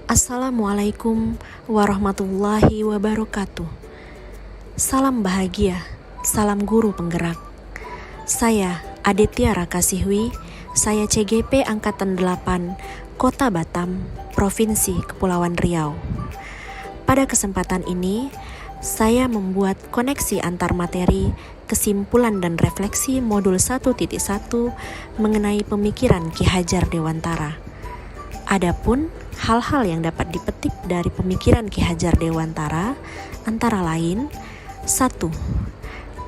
Assalamualaikum warahmatullahi wabarakatuh. Salam bahagia, salam guru penggerak. Saya Aditya Rakasihwi, saya CGP Angkatan 8, Kota Batam, Provinsi Kepulauan Riau. Pada kesempatan ini, saya membuat koneksi antar materi, kesimpulan dan refleksi modul 1.1 mengenai pemikiran Ki Hajar Dewantara. Adapun hal-hal yang dapat dipetik dari pemikiran Ki Hajar Dewantara antara lain 1.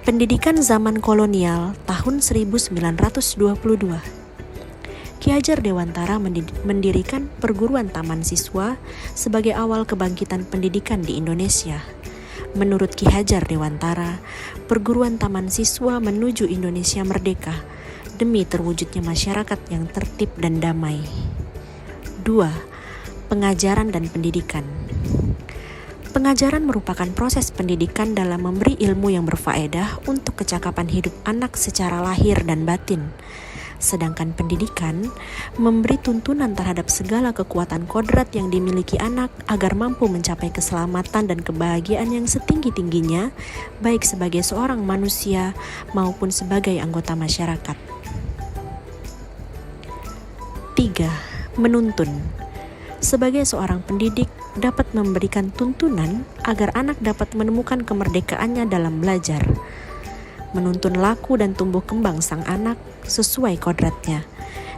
Pendidikan zaman kolonial tahun 1922. Ki Hajar Dewantara mendirikan perguruan taman siswa sebagai awal kebangkitan pendidikan di Indonesia. Menurut Ki Hajar Dewantara, perguruan taman siswa menuju Indonesia merdeka demi terwujudnya masyarakat yang tertib dan damai. 2. Pengajaran dan pendidikan. Pengajaran merupakan proses pendidikan dalam memberi ilmu yang berfaedah untuk kecakapan hidup anak secara lahir dan batin. Sedangkan pendidikan memberi tuntunan terhadap segala kekuatan kodrat yang dimiliki anak agar mampu mencapai keselamatan dan kebahagiaan yang setinggi-tingginya, baik sebagai seorang manusia maupun sebagai anggota masyarakat. 3. Menuntun. Sebagai seorang pendidik dapat memberikan tuntunan agar anak dapat menemukan kemerdekaannya dalam belajar. Menuntun laku dan tumbuh kembang sang anak sesuai kodratnya,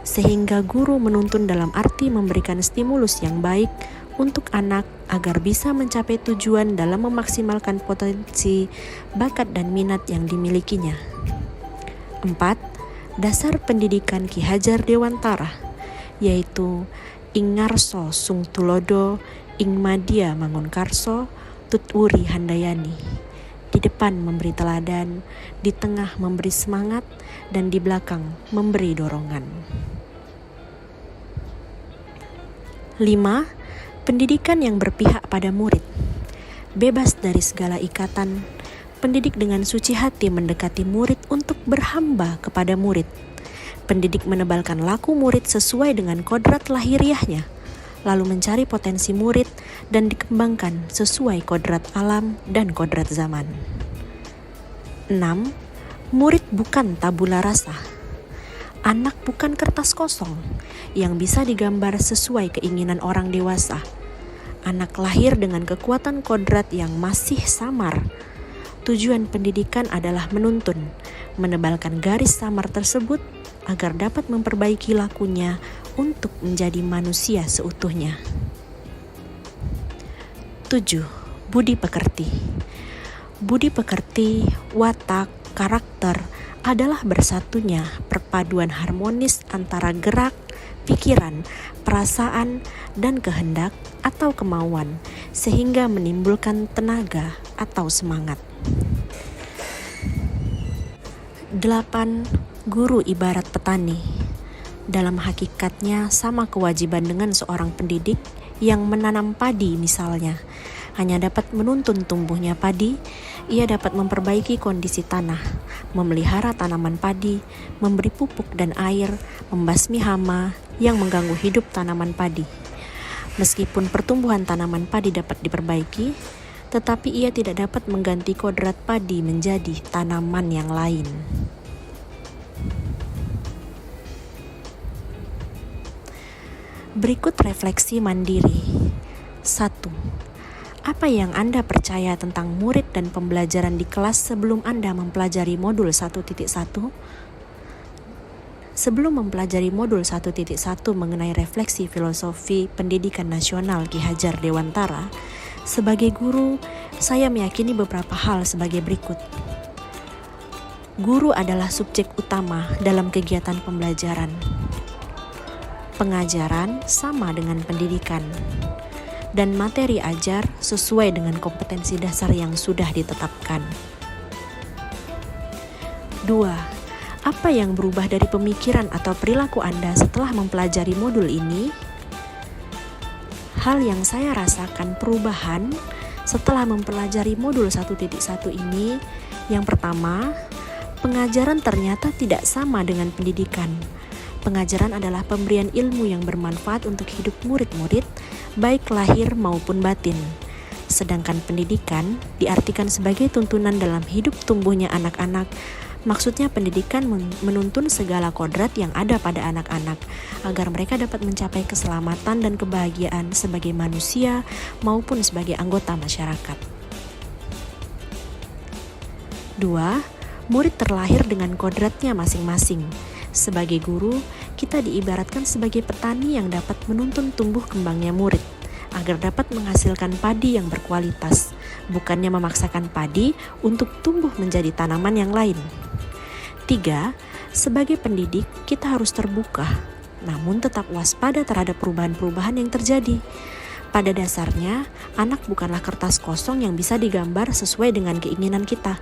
sehingga guru menuntun dalam arti memberikan stimulus yang baik untuk anak agar bisa mencapai tujuan dalam memaksimalkan potensi, bakat dan minat yang dimilikinya. 4. Dasar pendidikan Ki Hajar Dewantara, yaitu ing ngarso sung tulodo, ing madya mangunkarso, tuturi handayani. Di depan memberi teladan, di tengah memberi semangat, dan di belakang memberi dorongan. 5. Pendidikan yang berpihak pada murid. Bebas dari segala ikatan, pendidik dengan suci hati mendekati murid untuk berhamba kepada murid. Pendidik menebalkan laku murid sesuai dengan kodrat lahiriahnya, lalu mencari potensi murid dan dikembangkan sesuai kodrat alam dan kodrat zaman. 6. Murid bukan tabula rasa. Anak bukan kertas kosong yang bisa digambar sesuai keinginan orang dewasa. Anak lahir dengan kekuatan kodrat yang masih samar. Tujuan pendidikan adalah menuntun, menebalkan garis samar tersebut agar dapat memperbaiki lakunya untuk menjadi manusia seutuhnya. 7. Budi pekerti. Budi pekerti, watak, karakter adalah bersatunya perpaduan harmonis antara gerak, pikiran, perasaan, dan kehendak atau kemauan, sehingga menimbulkan tenaga atau semangat. 8. Guru ibarat petani. Dalam hakikatnya sama kewajiban dengan seorang pendidik yang menanam padi misalnya. Hanya dapat menuntun tumbuhnya padi, ia dapat memperbaiki kondisi tanah, memelihara tanaman padi, memberi pupuk dan air, membasmi hama yang mengganggu hidup tanaman padi. Meskipun pertumbuhan tanaman padi dapat diperbaiki, tetapi ia tidak dapat mengganti kodrat padi menjadi tanaman yang lain. Berikut refleksi mandiri. 1. Apa yang Anda percaya tentang murid dan pembelajaran di kelas sebelum Anda mempelajari modul 1.1? Sebelum mempelajari modul 1.1 mengenai refleksi filosofi pendidikan nasional Ki Hajar Dewantara, sebagai guru, saya meyakini beberapa hal sebagai berikut. Guru adalah subjek utama dalam kegiatan pembelajaran. Pengajaran sama dengan pendidikan, dan materi ajar sesuai dengan kompetensi dasar yang sudah ditetapkan. 2. Apa yang berubah dari pemikiran atau perilaku Anda setelah mempelajari modul ini? Hal yang saya rasakan perubahan setelah mempelajari modul 1.1 ini, yang pertama, pengajaran ternyata tidak sama dengan pendidikan. Pengajaran adalah pemberian ilmu yang bermanfaat untuk hidup murid-murid, baik lahir maupun batin. Sedangkan pendidikan diartikan sebagai tuntunan dalam hidup tumbuhnya anak-anak. Maksudnya pendidikan menuntun segala kodrat yang ada pada anak-anak agar mereka dapat mencapai keselamatan dan kebahagiaan sebagai manusia maupun sebagai anggota masyarakat. 2. Murid terlahir dengan kodratnya masing-masing. Sebagai guru, kita diibaratkan sebagai petani yang dapat menuntun tumbuh kembangnya murid agar dapat menghasilkan padi yang berkualitas, bukannya memaksakan padi untuk tumbuh menjadi tanaman yang lain. 3. Sebagai pendidik, kita harus terbuka, namun tetap waspada terhadap perubahan-perubahan yang terjadi. Pada dasarnya, anak bukanlah kertas kosong yang bisa digambar sesuai dengan keinginan kita,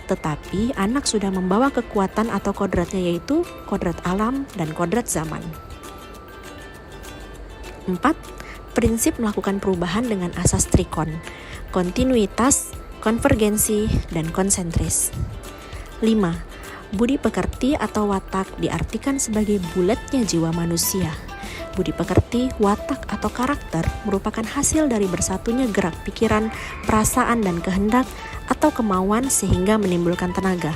tetapi anak sudah membawa kekuatan atau kodratnya, yaitu kodrat alam dan kodrat zaman. 4. Prinsip melakukan perubahan dengan asas trikon, kontinuitas, konvergensi, dan konsentris. 5. Budi pekerti atau watak diartikan sebagai bulatnya jiwa manusia. Budi pekerti, watak, atau karakter merupakan hasil dari bersatunya gerak pikiran, perasaan, dan kehendak atau kemauan sehingga menimbulkan tenaga.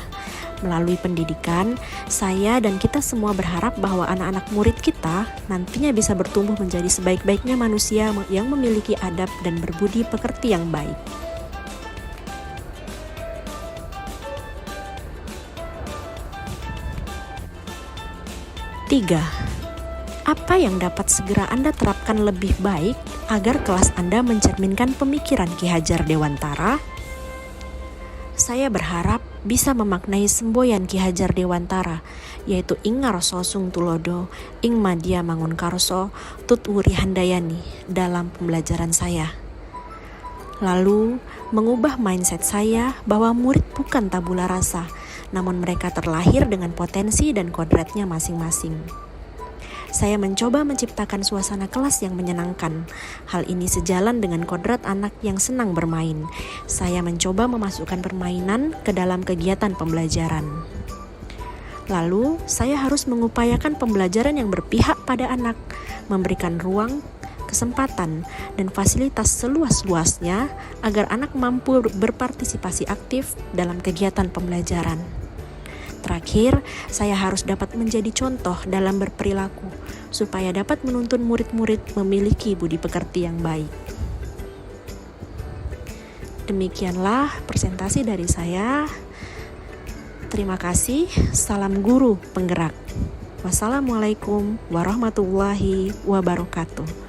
Melalui pendidikan, saya dan kita semua berharap bahwa anak-anak murid kita nantinya bisa bertumbuh menjadi sebaik-baiknya manusia yang memiliki adab dan berbudi pekerti yang baik. Tiga, apa yang dapat segera Anda terapkan lebih baik agar kelas Anda mencerminkan pemikiran Ki Hajar Dewantara? Saya berharap bisa memaknai semboyan Ki Hajar Dewantara, yaitu ing ngarsa sung tulodo, ing madya mangun karso, tut wuri handayani dalam pembelajaran saya. Lalu, mengubah mindset saya bahwa murid bukan tabula rasa, namun mereka terlahir dengan potensi dan kodratnya masing-masing. Saya mencoba menciptakan suasana kelas yang menyenangkan. Hal ini sejalan dengan kodrat anak yang senang bermain. Saya mencoba memasukkan permainan ke dalam kegiatan pembelajaran. Lalu, saya harus mengupayakan pembelajaran yang berpihak pada anak, memberikan ruang, kesempatan, dan fasilitas seluas-luasnya agar anak mampu berpartisipasi aktif dalam kegiatan pembelajaran. Terakhir, saya harus dapat menjadi contoh dalam berperilaku, supaya dapat menuntun murid-murid memiliki budi pekerti yang baik. Demikianlah presentasi dari saya. Terima kasih. Salam guru penggerak. Wassalamualaikum warahmatullahi wabarakatuh.